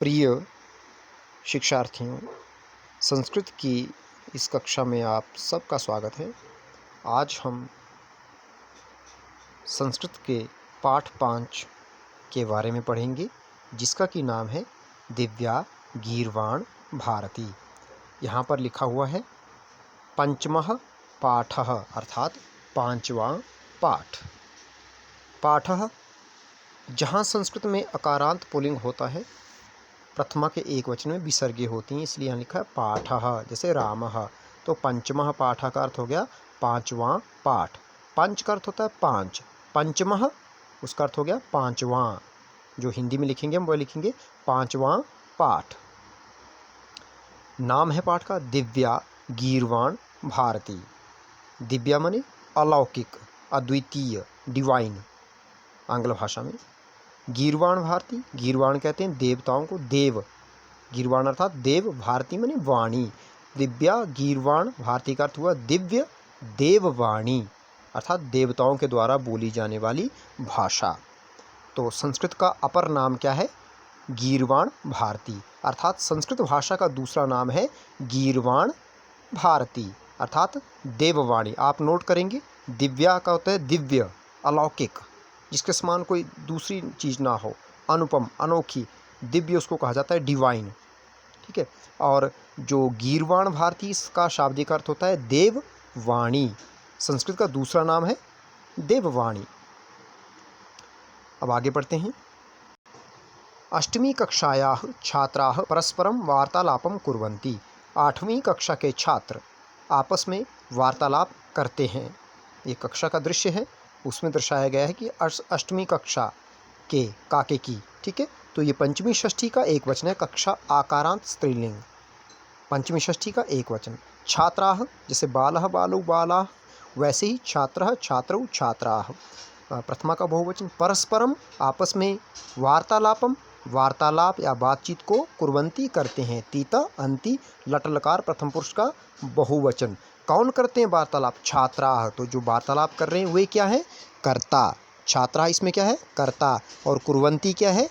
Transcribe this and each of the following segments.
प्रिय शिक्षार्थियों, संस्कृत की इस कक्षा में आप सबका स्वागत है। आज हम संस्कृत के पाठ 5 के बारे में पढ़ेंगे, जिसका कि नाम है दिव्या गीर्वाण भारती। यहाँ पर लिखा हुआ है पंचमः पाठः, अर्थात 5वां पाठ। पाठः, जहाँ संस्कृत में अकारांत पुल्लिंग होता है, प्रथमा के एक वचन में विसर्गे होती हैं, इसलिए यहाँ लिखा है पाठः। जैसे रामः, तो पंचमः पाठः का अर्थ हो गया 5वां पाठ। पंच का अर्थ होता है 5, पंचमः उसका अर्थ हो गया 5वां। जो हिंदी में लिखेंगे हम वह लिखेंगे 5वां पाठ। नाम है पाठ का दिव्या गीर्वाण भारती। दिव्या माने अलौकिक, अद्वितीय, डिवाइन आंग्ल भाषा में। गीर्वाण भारती, गीर्वाण कहते हैं देवताओं को, देव। गीर्वाण अर्थात देव, भारती माने वाणी। दिव्या गीर्वाण भारती का अर्थ हुआ दिव्य देववाणी, अर्थात देवताओं के द्वारा बोली जाने वाली भाषा। तो संस्कृत का अपर नाम क्या है? गीर्वाण भारती, अर्थात संस्कृत भाषा का दूसरा नाम है गीर्वाण भारती, अर्थात देववाणी। आप नोट करेंगे, दिव्या का होता है दिव्य, अलौकिक, जिसके समान कोई दूसरी चीज़ ना हो, अनुपम, अनोखी, दिव्य उसको कहा जाता है, डिवाइन। ठीक है। और जो गीर्वाण भारती, इसका शाब्दिक अर्थ होता है देववाणी। संस्कृत का दूसरा नाम है देववाणी। अब आगे बढ़ते हैं। अष्टमी कक्षायाः छात्राः परस्परं वार्तालापं कुर्वन्ति। 8वीं कक्षा के छात्र आपस में वार्तालाप करते हैं। ये कक्षा का दृश्य है, उसमें दर्शाया गया है कि अष्टमी कक्षा के काके की। ठीक है। तो ये पंचमी षष्ठी का एक वचन है, कक्षा आकारांत स्त्रीलिंग, पंचमी षष्ठी का एक वचन। छात्राः, जैसे बालः बालौ बालाः, वैसे ही छात्रः छात्रौ छात्राः, प्रथमा का बहुवचन। परस्परम, आपस में। वार्तालापम, वार्तालाप या बातचीत को। कुर्वन्ति, करते हैं। तीता अंति लट लकार प्रथम पुरुष का बहुवचन। कौन करते हैं वार्तालाप? छात्राः। तो जो वार्तालाप कर रहे हैं वे क्या है? कर्ता। छात्रा इसमें क्या है? कर्ता। और कुर्वन्ति क्या है?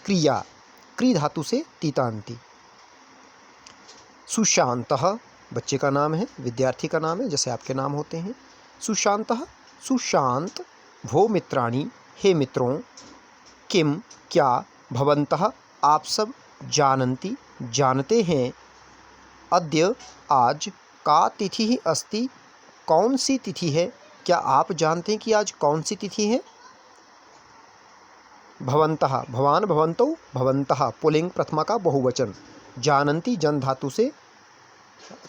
क्रिया, क्री धातु से तीता अंति। सुशांतः, बच्चे का नाम है, विद्यार्थी का नाम है, जैसे आपके नाम होते हैं। सुशांतः, सुशांत। भो मित्राणि, हे मित्रों। किम, क्या। भवन्तः, आप सब। जानन्ति, जानते हैं। अद्य, आज। का तिथि अस्ति, कौन सी तिथि है? क्या आप जानते हैं कि आज कौन सी तिथि है? भवन्तः, भवान भवन्तौ, भवन्तः पुल्लिंग, प्रथमा का बहुवचन। जानन्ति जन धातु से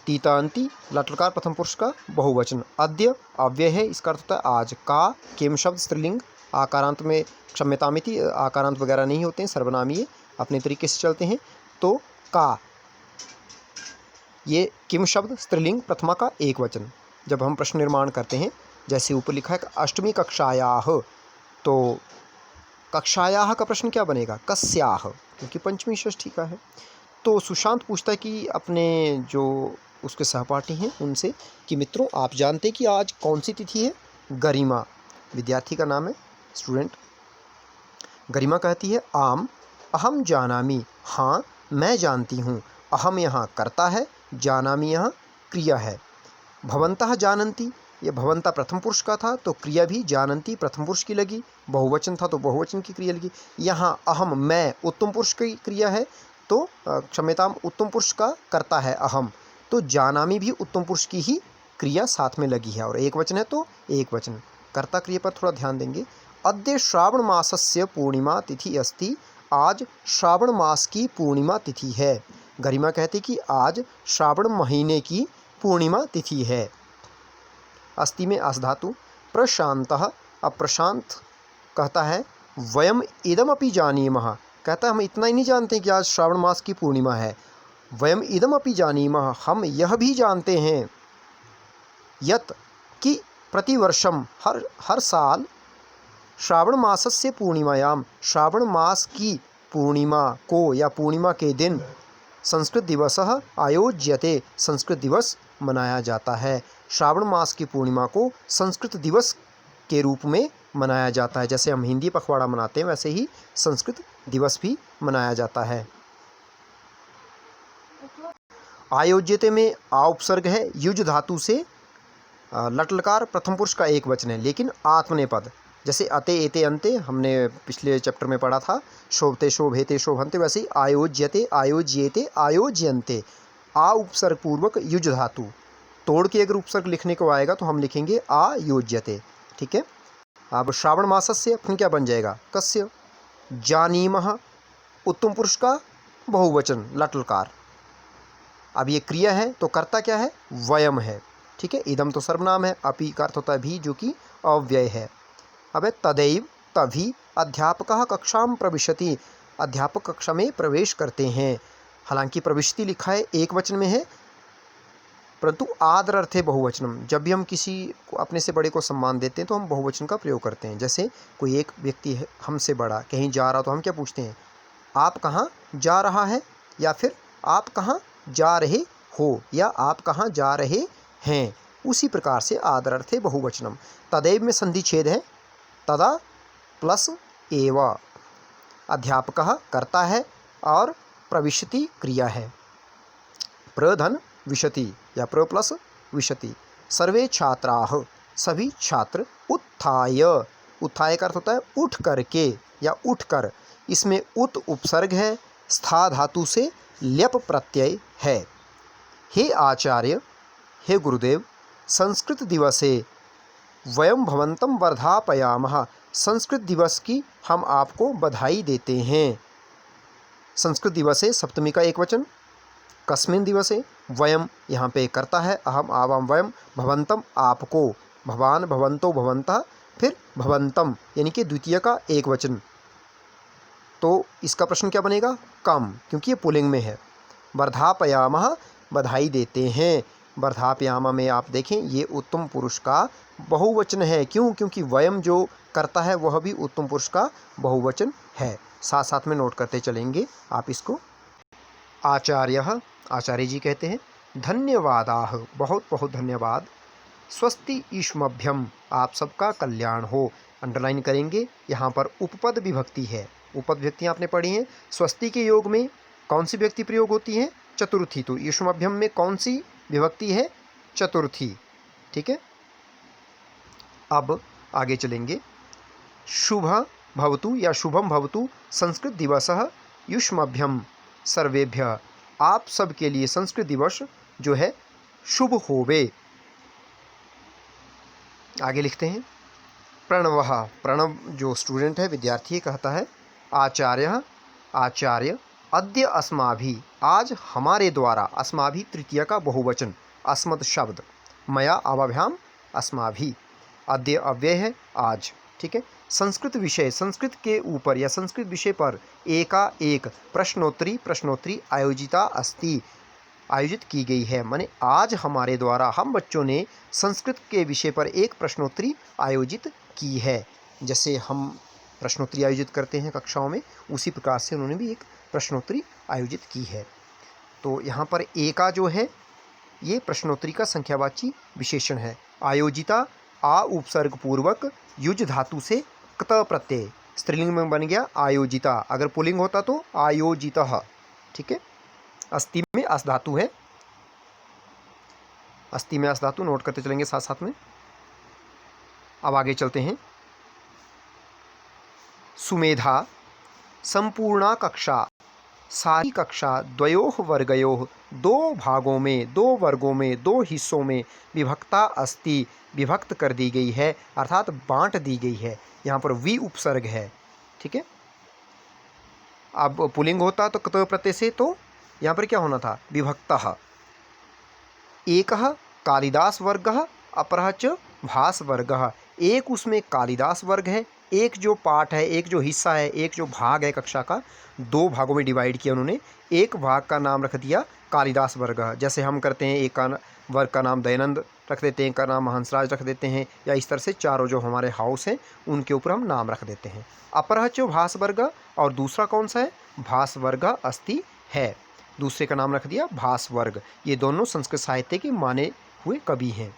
तीतांति लटलकार प्रथम पुरुष का बहुवचन। अद्य अव्यय है, इसका अर्थ होता है आज। का किम शब्द स्त्रीलिंग, आकारांत में क्षम्यतामिति, आकारांत वगैरह नहीं होते हैं, सर्वनामीय अपने तरीके से चलते हैं। तो का, ये किम शब्द स्त्रीलिंग, प्रथमा का एक वचन। जब हम प्रश्न निर्माण करते हैं, जैसे ऊपर लिखा है अष्टमी कक्षायाः, तो कक्षायाः का प्रश्न क्या बनेगा? कस्याः, क्योंकि पंचमी षष्ठी का है। तो सुशांत पूछता है कि अपने जो उसके सहपाठी हैं उनसे कि मित्रों, आप जानते हैं कि आज कौन सी तिथि है? गरिमा, विद्यार्थी का नाम है, स्टूडेंट। गरिमा कहती है आम, अहम जानामि, हाँ मैं जानती हूँ। अहम यहाँ कर्ता है, जानामि यहाँ क्रिया है। भवन्तः जानन्ति, ये भवंता प्रथम पुरुष का था तो क्रिया भी जानन्ति प्रथम पुरुष की लगी। बहुवचन था तो बहुवचन की क्रिया लगी। यहाँ अहम, मैं, उत्तम पुरुष की क्रिया है, तो क्षम्यताम उत्तम पुरुष का करता है अहम, तो जानामि भी उत्तम पुरुष की ही क्रिया साथ में लगी है। और एक वचन है तो एक वचन, कर्ता क्रिया पर थोड़ा ध्यान देंगे। अद्य श्रावण मासस्य पूर्णिमा तिथि अस्ति, आज श्रावण मास की पूर्णिमा तिथि है। गरिमा कहती कि आज श्रावण महीने की पूर्णिमा तिथि है। अस्ति में अस धातु। प्रशांतः, अब प्रशांत कहता है वयम इदमपि जानीमः, कहता है हम इतना ही नहीं जानते कि आज श्रावण मास की पूर्णिमा है। वयम इदमपि जानीमः, हम यह भी जानते हैं। यत, कि प्रतिवर्षम, हर साल। श्रावण मासस्य पूर्णिमायाम, श्रावण मास की पूर्णिमा को या पूर्णिमा के दिन संस्कृत दिवसः आयोज्यते, संस्कृत दिवस मनाया जाता है। श्रावण मास की पूर्णिमा को संस्कृत दिवस के रूप में मनाया जाता है। जैसे हम हिंदी पखवाड़ा मनाते हैं, वैसे ही संस्कृत दिवस भी मनाया जाता है। आयोज्यते में आ उपसर्ग है, युज धातु से लट लकार प्रथम पुरुष का एक वचन है, लेकिन आत्मनेपद जैसे अते एते अंते हमने पिछले चैप्टर में पढ़ा था, शोभते शोभेते शोभन्ते, वैसे ही आयोज्यते आयोज्येते आयोज्यन्ते आ उपसर्ग पूर्वक युज धातु तोड़ के अगर उपसर्ग लिखने को आएगा तो हम लिखेंगे आयोज्यते। ठीक है। अब श्रावण मासस्य फिर क्या बन जाएगा, कस्य जानीमः उत्तम पुरुष का बहुवचन लट लकार। अब ये क्रिया है तो कर्ता क्या है, वयम है। ठीक है। इदम तो सर्वनाम है, अपि का अर्थ होता है भी, जो कि अव्यय है। अब तदैव तभी अध्यापकः कक्षां प्रविशति, अध्यापक कक्षा में प्रवेश करते हैं। हालांकि प्रविशति लिखा है एक वचन में है, परंतु आदर अर्थे बहुवचनम। जब भी हम किसी को अपने से बड़े को सम्मान देते हैं तो हम बहुवचन का प्रयोग करते हैं। जैसे कोई एक व्यक्ति है हमसे बड़ा, कहीं जा रहा तो हम क्या पूछते हैं, आप कहाँ जा रहा है, या फिर आप कहाँ जा रहे हो, या आप कहाँ जा रहे हैं। उसी प्रकार से आदर अर्थे बहुवचनम। तदैव में संधि छेद है, तदा प्लस एव। अध्यापकः कर्ता है और प्रविशति क्रिया है। प्रधन विशति या प्र प्लस विशति। सर्वे छात्राः सभी छात्र, उत्थाय, उत्थाय का अर्थ होता है उठ करके या उठ कर। इसमें उत उपसर्ग है, स्था धातु से ल्यप प्रत्यय है। हे आचार्य, हे गुरुदेव, संस्कृत दिवसे वयम भवंतम वर्धापयामः, संस्कृत दिवस की हम आपको बधाई देते हैं। संस्कृत दिवसे सप्तमी का एक वचन, कस्मिन् दिवसे, वयम यहाँ पे करता है, अहम आवाम वयम, भवंतम आपको, भवान भवंतो भवंतः, फिर भवंतम यानी कि द्वितीय का एक वचन। तो इसका प्रश्न क्या बनेगा, कम, क्योंकि ये पुल्लिंग में है। वर्धापयामः बधाई देते हैं। वर्धापयामा में आप देखें ये उत्तम पुरुष का बहुवचन है। क्यों, क्योंकि वयम जो करता है वह भी उत्तम पुरुष का बहुवचन है। साथ साथ में नोट करते चलेंगे आप इसको। आचार्यः, आचार्य जी कहते हैं, धन्यवादाः, बहुत बहुत धन्यवाद। स्वस्ति ईष्मभ्यम, आप सबका कल्याण हो। अंडरलाइन करेंगे, यहाँ पर उपपद विभक्ति है। उपपद विभक्तियाँ आपने पढ़ी हैं। स्वस्ति के योग में कौन सी विभक्ति प्रयोग होती है, चतुर्थी। तो ईष्मभ्यम में कौन सी विभक्ति है, चतुर्थी। ठीक है। अब आगे चलेंगे। शुभ भवतु या शुभम भवतु संस्कृत दिवसः युष्मभ्यम सर्वेभ्य, आप सब के लिए संस्कृत दिवस जो है शुभ होवे। आगे लिखते हैं, प्रणवः, प्रणव जो स्टूडेंट है, विद्यार्थी है, कहता है, आचार्य, आचार्य, अद्य अस्माभिः, आज हमारे द्वारा, अस्माभिः तृतीया का बहुवचन, अस्मद शब्द, मया अवाभ्याम अस्माभिः, अद्य अव्यय है, आज। ठीक है। संस्कृत विषय, संस्कृत के ऊपर या संस्कृत विषय पर एकाएक प्रश्नोत्तरी आयोजिता अस्ति, आयोजित की गई है। माने आज हमारे द्वारा, हम बच्चों ने संस्कृत के विषय पर एक प्रश्नोत्तरी आयोजित की है। जैसे हम प्रश्नोत्तरी आयोजित करते हैं कक्षाओं में, उसी प्रकार से उन्होंने भी एक प्रश्नोत्तरी आयोजित की है। तो यहाँ पर एका जो है ये प्रश्नोत्तरी का संख्यावाची विशेषण है। आयोजिता आ उपसर्ग पूर्वक युज धातु से क्त प्रत्यय, स्त्रीलिंग में बन गया आयोजिता। अगर पुल्लिंग होता तो आयोजितः। ठीक है। अस्ति में अस धातु है, अस्ति में अस धातु, नोट करते चलेंगे साथ साथ में। अब आगे चलते हैं। सुमेधा संपूर्णा कक्षा, सारी कक्षा द्वयोः वर्गयोः, दो भागों में, दो वर्गों में, दो हिस्सों में विभक्ता अस्ति, विभक्त कर दी गई है, अर्थात बांट दी गई है। यहाँ पर वी उपसर्ग है। ठीक है। अब पुल्लिंग होता तो कत प्रत्यय से, तो यहाँ पर क्या होना था, विभक्तः। एकः कालिदास वर्गः अपरः च भास वर्गः, एक उसमें कालिदास वर्ग है, एक जो पार्ट है, एक जो हिस्सा है, एक जो भाग है कक्षा का, दो भागों में डिवाइड किया उन्होंने। एक भाग का नाम रख दिया कालिदास वर्ग, जैसे हम करते हैं, एक का वर्ग का नाम दयानंद रख देते हैं, एक का नाम हंसराज रख देते हैं, या इस तरह से चारों जो हमारे हाउस हैं उनके ऊपर हम नाम रख देते हैं। अपरः च भास वर्ग, और दूसरा कौन सा है, भास वर्ग अस्ति है, दूसरे का नाम रख दिया भास वर्ग। ये दोनों संस्कृत साहित्य के माने हुए कवि हैं।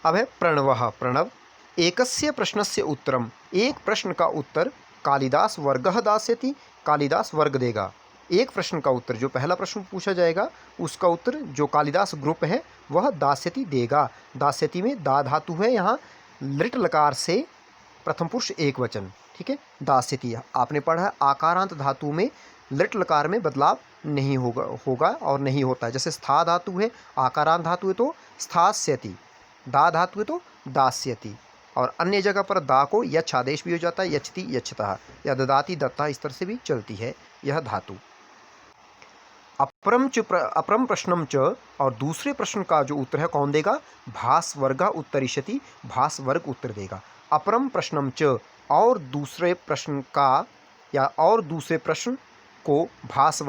अब है प्रणवः, प्रणव। एकस्य प्रश्नस्य उत्तरम, एक प्रश्न का उत्तर कालिदास वर्गः दास्यति, कालिदास वर्ग देगा। एक प्रश्न का उत्तर, जो पहला प्रश्न पूछा जाएगा उसका उत्तर जो कालिदास ग्रुप है वह दास्यति देगा। दास्यति में दा धातु है, यहाँ लिट लकार से प्रथम पुरुष एक वचन, ठीक है। दास्यति आपने पढ़ा है आकारांत धातु में लिट लकार में बदलाव नहीं होगा और नहीं होता है। जैसे स्था धातु है, आकारांत धातु है तो स्थास्यति, दा धातु है तो दास्यति, और अन्य जगह पर दा को यच्छ आदेश भी हो जाता है, यच्छति यच्छतः, या ददाति दत्ता, इस तरह से भी चलती है यह धातु। अपरम प्रश्नम च, और दूसरे प्रश्न का जो उत्तर है कौन देगा? भास वर्ग उत्तरिष्यति, भास वर्ग उत्तर देगा। अपरम प्रश्नम च, और दूसरे प्रश्न का या और दूसरे प्रश्न को भास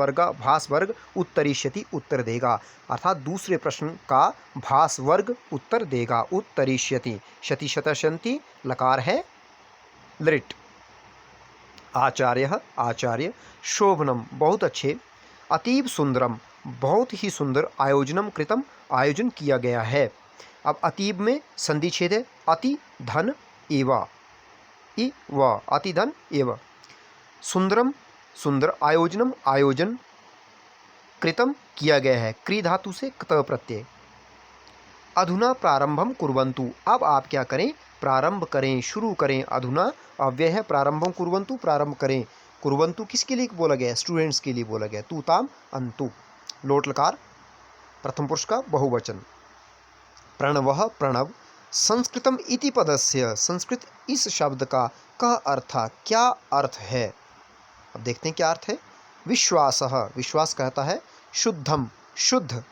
वर्ग उत्तरिष्यति उत्तर देगा, अर्थात दूसरे प्रश्न का भास वर्ग उत्तर देगा। उत्तरिष्यति, शति शत शंति, लकार है लिट। आचार्य, आचार्य, शोभनम, बहुत अच्छे, अतीब सुंदरम, बहुत ही सुंदर, आयोजनम कृतम, आयोजन किया गया है। अब अतीब में संधि छेद है, अति धन एवा, इ व, अति धन एव, सुंदरम सुंदर, आयोजनम आयोजन, कृतम किया गया है, क्री धातु से क्त प्रत्यय। अधुना प्रारंभम कुर्वन्तु, अब आप क्या करें? प्रारंभ करें, शुरू करें। अधुना अव्यय है, प्रारंभम कुर्वन्तु, प्रारंभ करें। कुर्वन्तु किसके लिए बोला गया है? स्टूडेंट्स के लिए बोला गया। तू ताम अंतु, लोट लकार प्रथम पुरुष का बहुवचन। प्रणवः, प्रणव, संस्कृतम इति पदस्य, संस्कृत इस शब्द का कह अर्थ, क्या अर्थ है? अब देखते हैं क्या अर्थ है। विश्वासः, विश्वास कहता है, शुद्धम, शुद्ध,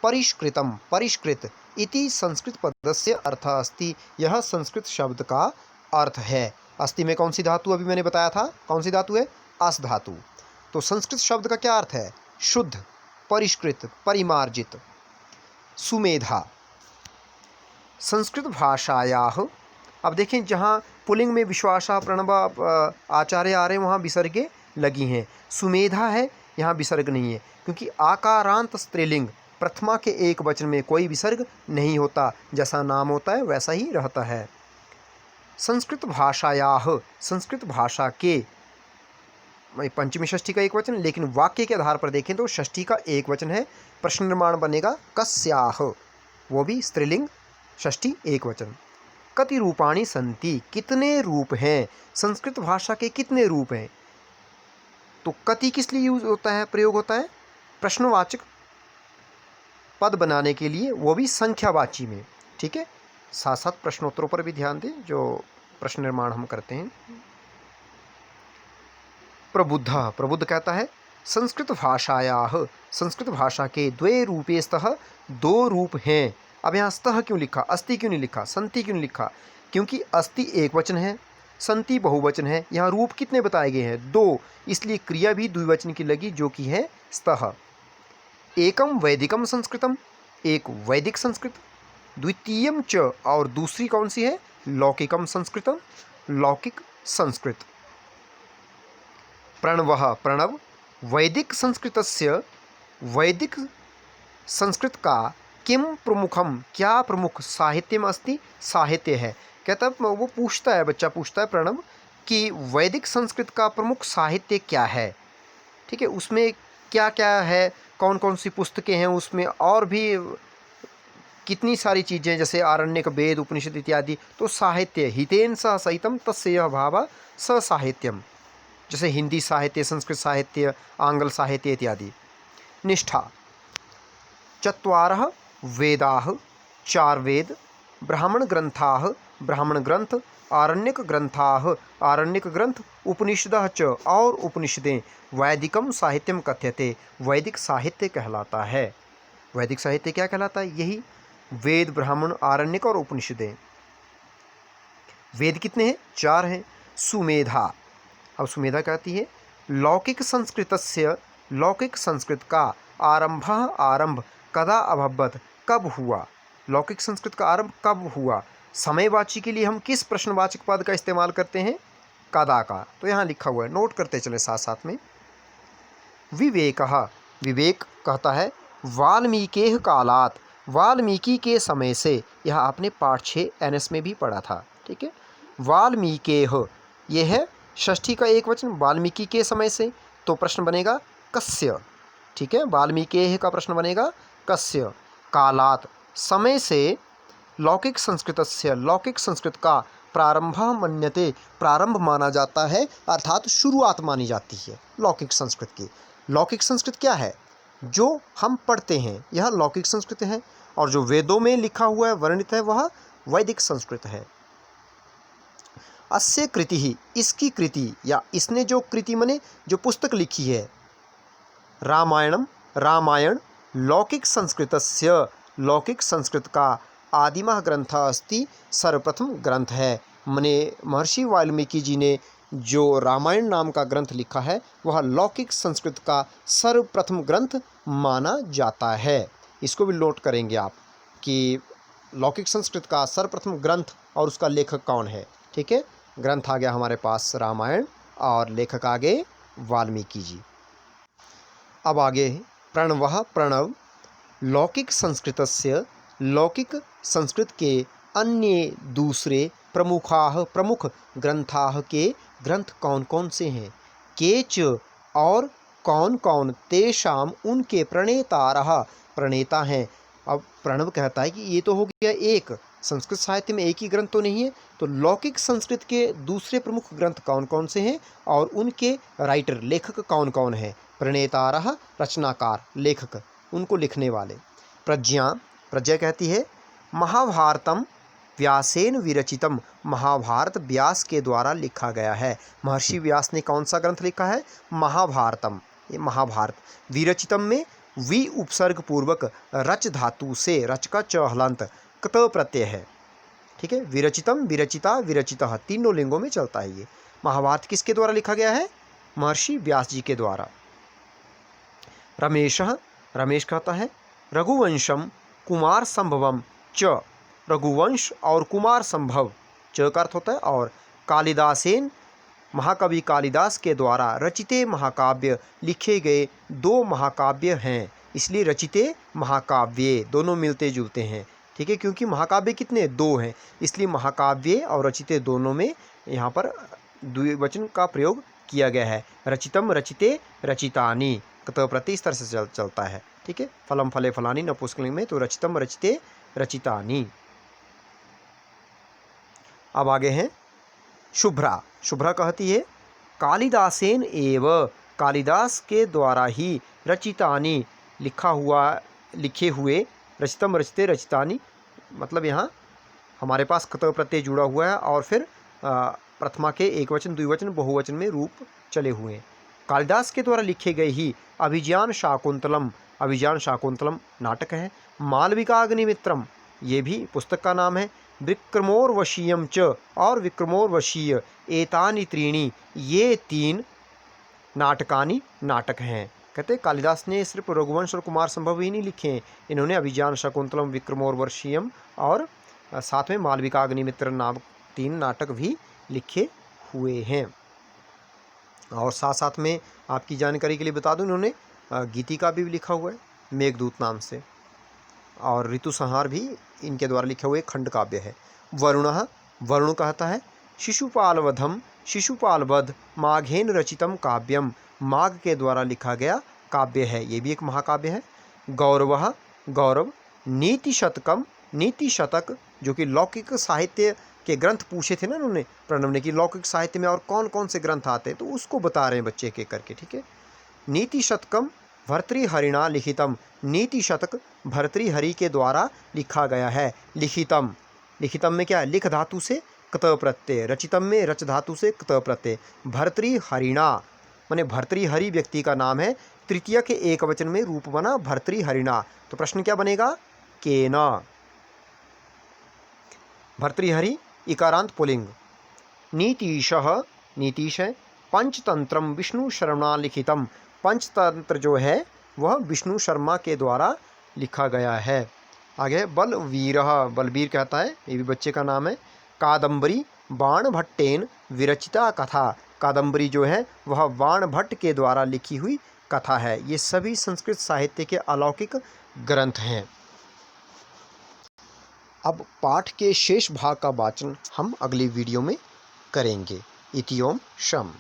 परिष्कृतम, परिष्कृत, इति संस्कृत पदस्य अर्थ अस्ति, यह संस्कृत शब्द का अर्थ है। अस्ति में कौन सी धातु अभी मैंने बताया था? कौन सी धातु है? अस धातु। तो संस्कृत शब्द का क्या अर्थ है? शुद्ध, परिष्कृत, परिमार्जित, सुमेधा। संस्कृत भाषायाः, अब देखें जहाँ पुल्लिंग में विश्वासा, प्रणव, आचार्य आ रहे हैं वहाँ विसर्गे लगी हैं। सुमेधा है, यहाँ विसर्ग नहीं है, क्योंकि आकारांत स्त्रीलिंग प्रथमा के एक वचन में कोई विसर्ग नहीं होता, जैसा नाम होता है वैसा ही रहता है। संस्कृत भाषायाः, संस्कृत भाषा के, पंचमी षष्ठी का एक वचन, लेकिन वाक्य के आधार पर देखें तो षष्ठी का एक वचन है। प्रश्न निर्माण बनेगा कस्याः, वो भी स्त्रीलिंग, षष्ठी एक वचन। कति रूपाणि सन्ति, कितने रूप हैं? संस्कृत भाषा के कितने रूप हैं? तो कति किस लिए यूज होता है, प्रयोग होता है? प्रश्नवाचक पद बनाने के लिए, वो भी संख्यावाची में, ठीक है। साथ साथ प्रश्नोत्तरों पर भी ध्यान दें जो प्रश्न निर्माण हम करते हैं। प्रबुद्ध, प्रबुद्ध कहता है, संस्कृत भाषायाः, संस्कृत भाषा के द्वे रूपे स्तः, दो रूप हैं। अब यहाँ स्तः क्यों लिखा, अस्ति क्यों नहीं लिखा, संति क्यों नहीं लिखा? क्योंकि अस्ति एक वचन है, संति बहुवचन है। यहाँ रूप कितने बताए गए हैं? दो, इसलिए क्रिया भी द्विवचन की लगी जो कि है स्तः। एकम वैदिकम संस्कृतम, एक वैदिक संस्कृत। द्वितीयम च, और दूसरी कौन सी है? लौकिकम संस्कृतम, लौकिक संस्कृत। प्रणवः, प्रणव, वैदिक संस्कृतस्य, वैदिक संस्कृत का किम प्रमुखम, क्या प्रमुख, साहित्यम अस्ति, साहित्य है। कहता है, वो पूछता है, बच्चा पूछता है प्रणव कि वैदिक संस्कृत का प्रमुख साहित्य क्या है, ठीक है, उसमें क्या क्या है, कौन कौन सी पुस्तकें हैं उसमें, और भी कितनी सारी चीज़ें, जैसे आरण्यक, वेद, उपनिषद इत्यादि। तो साहित्य, हितेन सह सहितम तस्य यह भाव स साहित्यम, जैसे हिंदी साहित्य, संस्कृत साहित्य, आंग्ल साहित्य इत्यादि। निष्ठा, चत्वारः वेदाः, चार वेद, ब्राह्मण ग्रंथाः, ब्राह्मण ग्रंथ, आरण्यक ग्रंथाः, आरण्यक ग्रंथ, उपनिषदः च, और उपनिषदें, वैदिकम साहित्यम कथ्यते, वैदिक साहित्य कहलाता है। वैदिक साहित्य क्या कहलाता है? यही वेद, ब्राह्मण, आरण्यक और उपनिषदें। वेद कितने हैं? चार हैं। सुमेधा, अब सुमेधा कहती है, लौकिक संस्कृतस्य, लौकिक संस्कृत का, आरंभः, आरंभ, कदा अभवत्, कब हुआ, लौकिक संस्कृत का आरंभ कब हुआ। समयवाची के लिए हम किस प्रश्नवाचक पद का इस्तेमाल करते हैं? कदा का। तो यहाँ लिखा हुआ है, नोट करते चले साथ साथ में। विवेकः, विवेक कहता है, वाल्मीकेः कालात्, वाल्मीकि के समय से। यह आपने पाठ 6 NS में भी पढ़ा था, ठीक है। वाल्मीकेः, यह है षष्ठी का एक वचन, वाल्मीकि के समय से। तो प्रश्न बनेगा कस्य, ठीक है, वाल्मीकेः का प्रश्न बनेगा कस्य। कालात्, समय से, लौकिक संस्कृतस्य, लौकिक संस्कृत का प्रारंभः मन्यते, प्रारंभ माना जाता है, अर्थात शुरुआत मानी जाती है लौकिक संस्कृत की। लौकिक संस्कृत क्या है? जो हम पढ़ते हैं यह लौकिक संस्कृत है, और जो वेदों में लिखा हुआ है, वर्णित है, वह वैदिक संस्कृत है। अस्य कृति ही, इसकी कृति या इसने जो कृति मने जो पुस्तक लिखी है, रामायणम, रामायण लौकिक संस्कृतस्य, लौकिक संस्कृत का आदिमः ग्रंथ अस्ति, सर्वप्रथम ग्रंथ है। मने महर्षि वाल्मीकि जी ने जो रामायण नाम का ग्रंथ लिखा है वह लौकिक संस्कृत का सर्वप्रथम ग्रंथ माना जाता है। इसको भी नोट करेंगे आप कि लौकिक संस्कृत का सर्वप्रथम ग्रंथ और उसका लेखक कौन है। ठीक है, ग्रंथ आ गया हमारे पास रामायण और लेखक आगे वाल्मीकि जी। अब आगे प्रणवः, प्रणव लौकिक संस्कृतस्य, लौकिक संस्कृत के अन्य दूसरे प्रमुखाः, प्रमुख ग्रंथाः के ग्रंथ कौन कौन से हैं। केच, और कौन कौन, तेषाम उनके, प्रणेतारः प्रणेता हैं। अब प्रणव कहता है कि ये तो हो गया एक, संस्कृत साहित्य में एक ही ग्रंथ तो नहीं है, तो लौकिक संस्कृत के दूसरे प्रमुख ग्रंथ कौन कौन से हैं और उनके राइटर, लेखक कौन कौन हैं। प्रणेतारः रचनाकार, लेखक, उनको लिखने वाले। प्रज्ञा, प्रज्ञा कहती है महाभारतम व्यासेन विरचितम, महाभारत व्यास के द्वारा लिखा गया है। महर्षि व्यास ने कौन सा ग्रंथ लिखा है? महाभारतम, ये महाभारत। विरचितम में वि उपसर्ग पूर्वक रच धातु से, रच का च हलंत, कत प्रत्यय है। ठीक है, विरचितम, विरचिता, विरचितः, तीनों लिंगों में चलता है ये। महाभारत किसके द्वारा लिखा गया है? महर्षि व्यास जी के द्वारा। रमेशः, रमेश कहता है रघुवंशम कुमार संभवम च, रघुवंश और कुमार संभव, च का अर्थ होता है और। कालिदासेन, महाकवि कालिदास के द्वारा रचिते महाकाव्य, लिखे गए दो महाकाव्य हैं, इसलिए रचिते महाकाव्ये, दोनों मिलते जुलते हैं। ठीक है, क्योंकि महाकाव्य कितने? दो हैं, इसलिए महाकाव्य और रचिते दोनों में यहाँ पर द्विवचन का प्रयोग किया गया है। रचितम, रचिते, रचितानि, कत प्रत्यय इस तरह से चलता है। ठीक है, फलम फले फलानी नपुंसकलिंग में, तो रचितम, रचिते, रचितानि। अब आगे हैं शुभ्रा, शुभ्रा कहती है कालिदासेन एव, कालिदास के द्वारा ही, रचितानि लिखे हुए, रचितम, रचिते, रचितानि, मतलब यहाँ हमारे पास कत प्रत्यय जुड़ा हुआ है और फिर प्रथमा के एक वचन, द्विवचन, बहुवचन में रूप चले हुए हैं। कालिदास के द्वारा लिखे गए ही अभिज्ञान शाकुंतलम, अभिज्ञान शाकुंतलम नाटक है। मालविका अग्निमित्रम, ये भी पुस्तक का नाम है। विक्रमोर्वशीयम च, और विक्रमोर्वशीय, एतानि त्रीणि, ये तीन नाटकानि, नाटक हैं। कहते कालिदास ने सिर्फ रघुवंश और कुमार संभव ही नहीं लिखे हैं, इन्होंने अभिज्ञान शाकुंतलम, विक्रमोर्वशीयम और साथ में मालविका अग्निमित्र नाम तीन नाटक भी लिखे हुए हैं। और साथ साथ में आपकी जानकारी के लिए बता दूं, इन्होंने गीतिका भी लिखा हुआ है मेघदूत नाम से, और ऋतु संहार भी इनके द्वारा लिखे हुए खंड काव्य है। वरुणः, वरुण कहता है शिशुपालवधम, शिशुपालवध माघेन रचितम काव्यम, माघ के द्वारा लिखा गया काव्य है, ये भी एक महाकाव्य है। गौरवः, गौरव नीति शतकम, नीति शतक, जो कि लौकिक साहित्य के ग्रंथ पूछे थे ना उन्होंने प्रणव ने कि लौकिक साहित्य में और कौन कौन से ग्रंथ आते हैं, तो उसको बता रहे हैं बच्चे के करके। ठीक है, नीति शतकम भर्तृहरिणा लिखितम, नीति शतक भर्तृहरि के द्वारा लिखा गया है। लिखितम, लिखितम में क्या है? लिख धातु से कत प्रत्यय, रचितम में रच धातु से कत प्रत्यय। भर्तृहरिणा माने भर्तृहरि व्यक्ति का नाम है, तृतीय के एक वचन में रूप बना भर्तृहरिणा, तो प्रश्न क्या बनेगा? केना। भर्तृहरि इकारांत पुलिंग। नीतीशः, नीतीश है। पंचतंत्रम विष्णु शर्मा लिखितम, पंचतंत्र जो है वह विष्णु शर्मा के द्वारा लिखा गया है। आगे बलवीरः, बलवीर कहता है, ये भी बच्चे का नाम है। कादम्बरी बाणभट्टेन विरचिता कथा, कादम्बरी जो है वह बाणभट्ट के द्वारा लिखी हुई कथा है। ये सभी संस्कृत साहित्य के अलौकिक ग्रंथ हैं। अब पाठ के शेष भाग का वाचन हम अगली वीडियो में करेंगे। इति ओम शम।